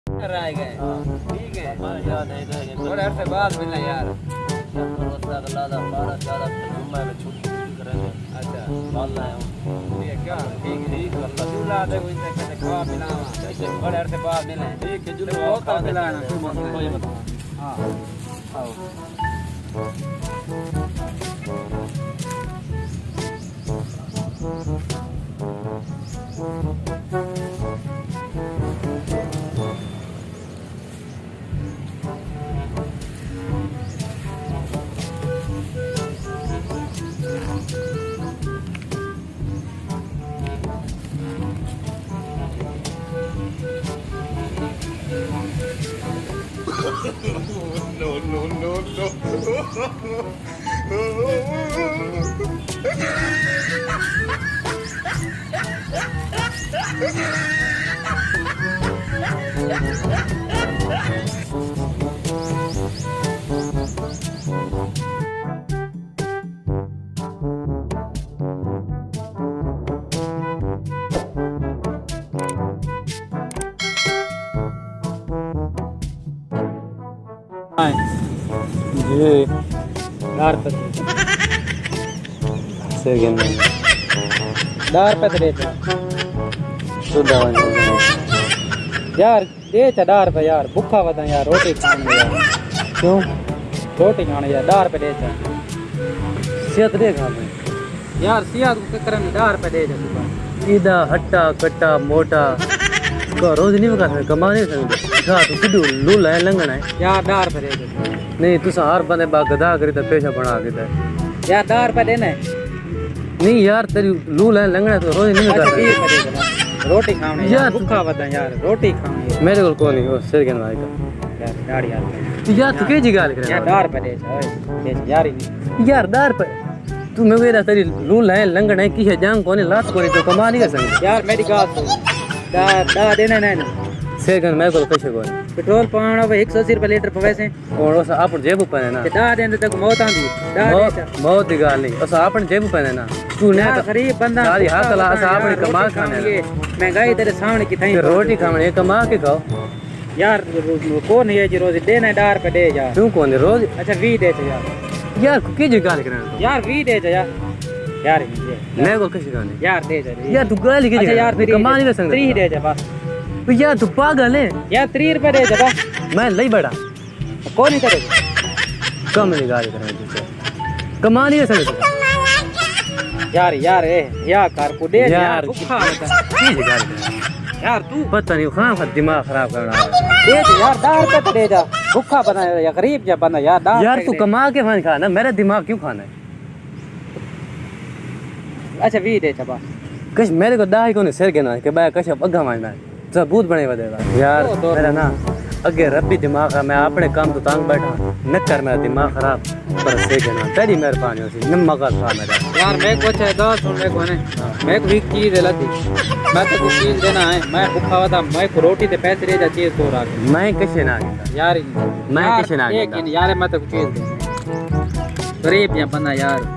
रह गए। ठीक है यार नहीं रहेंगे थोड़े अरसे बाद मिलना यार। अच्छा ठीक ठीक है क्या ठीक है जुला दे कोई कहते खवा पिलावा थोड़े अरसे बाद मिले है जुला बहुत पिलाना कोई मसला कोई नहीं। मतलब हाँ आओ जी दार पे से गेम दार पे दे सुधा यार दे दार पे यार भूखा बता यार रोटी खाने यार क्यों रोटी खाने यार दार पे दे सेहत दे खा में यार सियाद को करने दार पे दे इदा हट्टा कट्टा मोटा का रोज नहीं कर सकते कमा नहीं सकते खा तो सिद्धू लूला है लंगना है यार दार पे दे नहीं तू हर बंदे बा गधा करी तो पेशा बना के दे यार दार पे देना नहीं यार तेरी लूला है लंगना तो रोज नहीं कर अच्छा सकते 20 पे दे रोटी खाने यार यार, भूखा बता यार रोटी खाने मेरे को कौन नहीं वो सिर के नाई का यार दाढ़ी यार यार तू के जी गाल यार करे दार पे दे यार ही नहीं यार दार पे तू मैं वेरा तेरी लूला है लंगना है की है जांग कोनी लात कोनी तो कमा नहीं कर सकते यार मेरी बात सुन दा देना नहीं सिर के मेरे को कैसे कोनी पेट्रोल पाना 180 रुपए लीटर पवैसे और उस अपन जेब पे है ना दा देंदे तक मौत आंदी दा दे बहुत ही गाल नहीं उस अपन जेब पे है ना तू ने यार गरीब बंदा सारी हाथ ला अस अपनी कमा खाने ये महंगाई तेरे सामने की थई रोटी खाने ये कमा के खाओ यार कौन है जी रोज देना दार पे दे यार तू कौन है रोज अच्छा 20 दे यार यार की जी गाल करे यार 20 दे यार यार ये मैं को कैसे गाने यार दे यार तू गाल की अच्छा यार फिर कमा नहीं कर सकता 30 दे बस यार तू पागल है यार 30 रुपए दे बस मैं लई बड़ा कौन ही करेगा कम नहीं गाल करे तुझसे कमा नहीं कर सकता यार यार ए या कर को दे यार यार भूखा होता की जी गाल करे यार तू पता नहीं खां का दिमाग खराब करना दे यार दार पे दे जा भूखा बना या गरीब जा बना यार दार यार तू कमा के खाना खाना मेरा दिमाग क्यों खाना है अच्छा 20 दे बस कश मेरे को दाही को नहीं सिर के ना कि भाई कश अग्गा मारना है सबूत बने बदेगा यार दो मेरा ना अगे रब्बी दिमाग है मैं अपने काम तो तंग बैठा न कर मेरा दिमाग खराब पर से के ना तेरी मेहरबानी होसी नमक का था मेरा यार मैं कुछ है दो सुन को ने मैं को एक चीज लती मैं तो कुछ चीज देना है मैं भूखा होता मैं को रोटी ते पैसे दे जा चीज तो रख मैं किसे ना गया यार मैं किसे ना एक गया यार मैं तो कुछ चीज दे गरीब या बंदा यार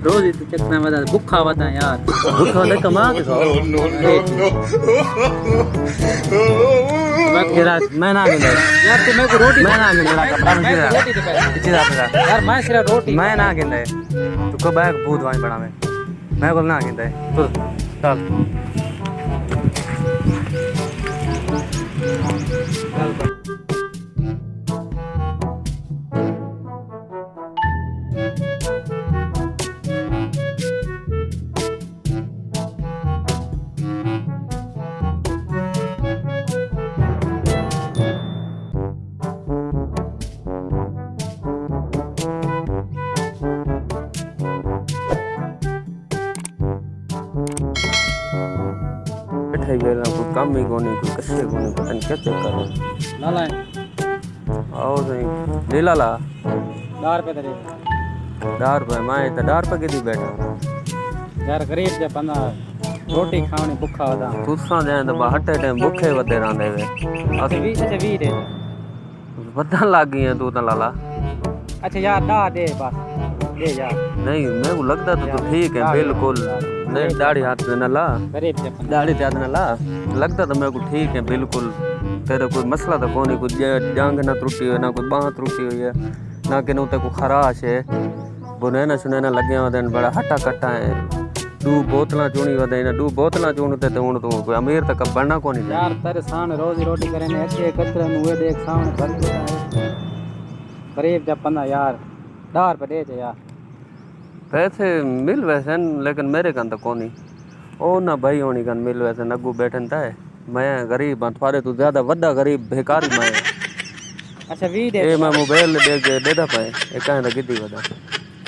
रोज तो कितना बता भूखा बता यार भूखा होता कमा के खाओ मैं ना गया यार तू मैं को रोटी मैं ना गया कपड़ा में रोटी दे पैसे इतना पैसा यार मैं सिर्फ रोटी मैं ना गया तू को बैग भूत वाई बड़ा मैं को ना गया तू चल बैठे गए ना कोई काम ही कोनी कोई कसे कोनी पता नहीं क्या चेक कर ला ला आओ सही ले ला ला दार पे दे डार पे मैं तो डार पे किदी बैठा यार गरीब जा बंदा रोटी खाने भूखा होता तुसा दे तो हटे टाइम भूखे वदे रहंदे वे अच्छा 20 दे पता लग गई है तू तो लाला अच्छा यार दा दे बस दे यार नहीं मेरे को लगता तो ठीक है बिल्कुल नहीं दाढ़ी हाथ में न ला गरीब जा बंदा दाढ़ी हाथ में ला लगता तो मेरे को ठीक है बिल्कुल तेरा कोई मसला तो कोई कोई जांग ना टूटी हो ना कोई बांह टूटी हुई है ना कि नूते को खराश है बुनैना सुनैना लगे होते बड़ा हट्टा कट्टा है 2 बोतलां चूनी वदे ना 2 बोतलां चूनते तो हूं तू कोई अमीर तक बनना कोनी यार तेरे सामने रोजी रोटी करे ने अच्छे कचरा नुए देख सामने भर के गरीब जब बंदा यार 10 रुपए दे जे यार पैसे मिल वैसे लेकिन मेरे कन तो कोनी ओ ना भाई होनी कन मिल वैसे नगू बैठन ता मैं गरीब हां थारे तू ज्यादा वड्डा गरीब भिखारी मैं अच्छा 20 दे ए मैं मोबाइल दे दा पाए ए काहे दा गिद्दी वदा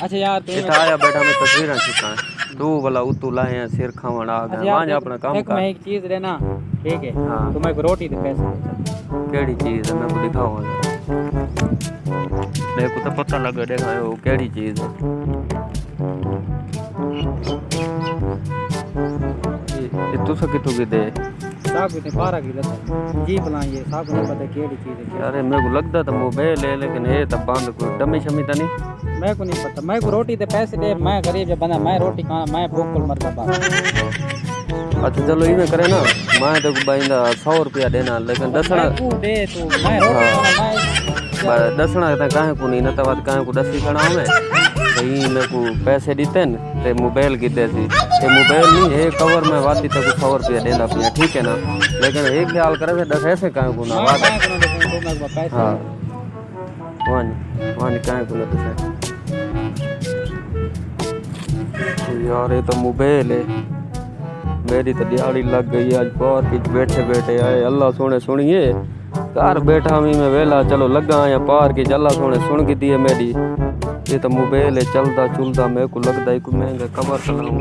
अच्छा यार तू इता आया बैठा मैं तस्वीरां खिंचा तू भला उतू लाए सिर खावण आ गया वांज अपना काम कर मैं एक चीज लेना ठीक है हां तू मैं रोटी दे पैसे दे केड़ी चीज है मैं को दिखाऊंगा मेरे को तो पता लगे देखा वो केड़ी चीज है ये तू सा कितु की दे साहब ने 12 की लता जी भला ये साहब ने पता केड़ी चीज है अरे मेरे को लगता था मोबाइल है लेकिन ये तो बंद कोई डमी शमी तो नहीं मैं को नहीं पता मैं को रोटी दे पैसे दे मैं गरीब जब बंदा मैं रोटी खाना मैं भूख को मर जाता अच्छा चलो इवें करे ना मैं तो बाइंदा 100 रुपया देना लेकिन दसना तू दे तू मैं रोटी खाना मैं दसना तो काहे को नहीं न तो बात काहे को दसी खड़ा हमें भाई मेरे को पैसे दीते न ते मोबाइल की देसी ये मोबाइल नहीं है कवर में वादी तक 100 रुपया देना पिया ठीक है ना लेकिन एक ख्याल करे से 10 ऐसे काहे को ना वादा हां वन काहे को ना दसे यार ये तो मोबाइल है मेरी तो दिहाड़ी लग गई आज पार की बैठे बैठे आए अल्लाह सोने सुनिए घर बैठा मैं वेला चलो लगा या पार की अल्लाह सोने सुन की दी है मेरी ये तो मोबाइल है चलता चुलता मेरे को लगता है कोई महंगा कवर चलाऊं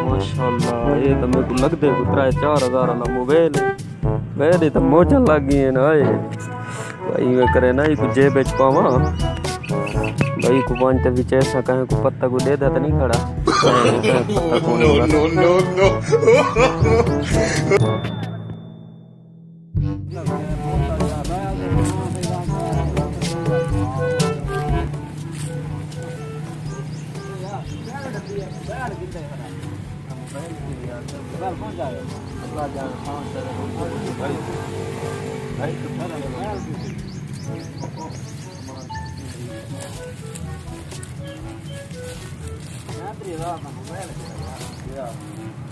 माशाल्लाह ये तो मेरे को लगता है 3-4 हज़ार वाला मोबाइल है मेरी तो मोजा लग गई है ना भाई मैं करे ना कुछ जेब बेच पावा भाई को पांच भी ऐसा कहे को पत्ता को दे देता नहीं खड़ा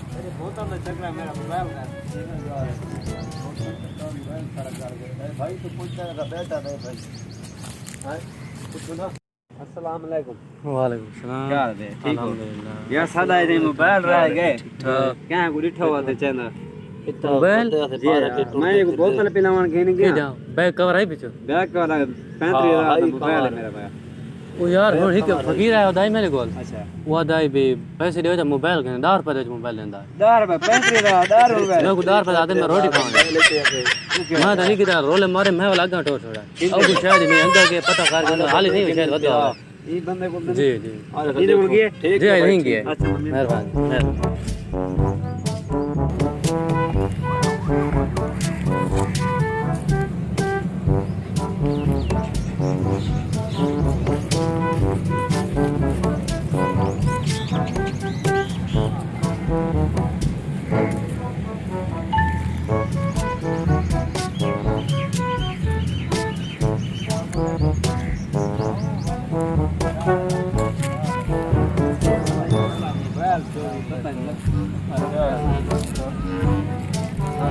मेरे बोतल में चकरा मेरा मोबाइल का भाई तो पूछता है बेटा नहीं भाई हां कुछ ना अस्सलाम वालेकुम वालेकुम सलाम क्या है ठीक हो यार सादा है मोबाइल रह गए क्या को डिठो होते चंदा मोबाइल मैं एक बोतल पिलावन के नहीं गया बैग कवर है पीछे बैग कवर 35,000 मोबाइल है मेरा भाई ओ यार हुन हिक फकीर आयो दाई मेरे कोल अच्छा वो दाई भी पैसे देओ मोबाइल के 10 रुपए दे मोबाइल लेंदा 10 रुपए 35,000 रुपए मैं को 10 रुपए आदे मैं रोटी खाऊंगा मैं तो नहीं किदा रोले मारे मैं वाला आगा टोट छोड़ा अब कुछ शायद मैं अंदर के पता कर हाली नहीं शायद वदे ई बंदे को जी जी ये बोल गए ठीक है नहीं गए अच्छा मेहरबानी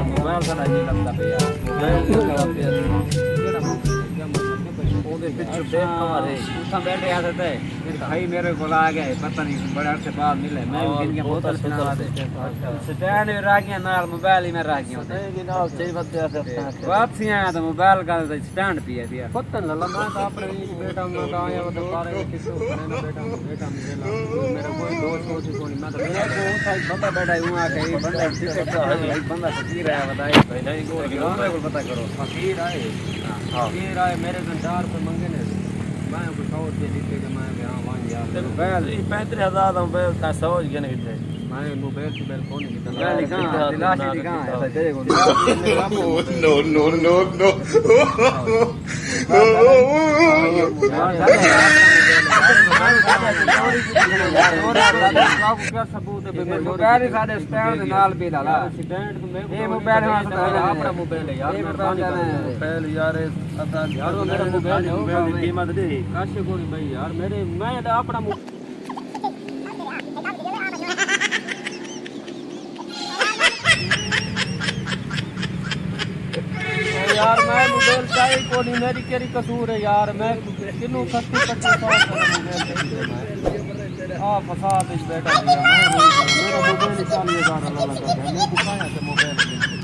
मोबाइल का नहीं लगता भैया बैठे आते थे भाई मेरे को आ गए पता नहीं बड़े से बाद मिले मैं भी बोतल पिला दे स्टैंड में रख गया नाल मोबाइल ही में रख गया वापसी आया तो मोबाइल का स्टैंड पिया दिया पता नहीं लगा मैं तो अपने बेटा में तो आया वो बारे में किसी को बेटा मिला मेरा कोई दोस्त कोई मैं तो मेरा को था बंदा बैठा हूं आके बंदा टिकट एक बंदा फकीर आया बताइए भाई नहीं को पता करो फकीर आए फकीर आए मेरे से 4 रुपए मांगे ने मैं को 100 दे दी के मैं यहां मान यार मोबाइल 35,000 का मोबाइल का 100 गने कितने मैं मोबाइल से बिल कौन कितना लिखा दिलाशी लिखा ऐसा देखो नो क्या सबूत है मोबाइल ही साडे स्टैंड दे नाल पे ला स्टैंड तो मैं ये मोबाइल वास्ते अपना मोबाइल है यार मोबाइल यार अता यार मेरा मोबाइल है कीमत दे काशे कोनी भाई यार मेरे मैं अपना यार मैं मोबाइल चाहिए कोनी मेरी केरी कसूर है यार मैं किनु 30-50 फसाद इस बैठा दिया मैं मेरा मोबाइल 40,000 लगा मैं बुखाया से मोबाइल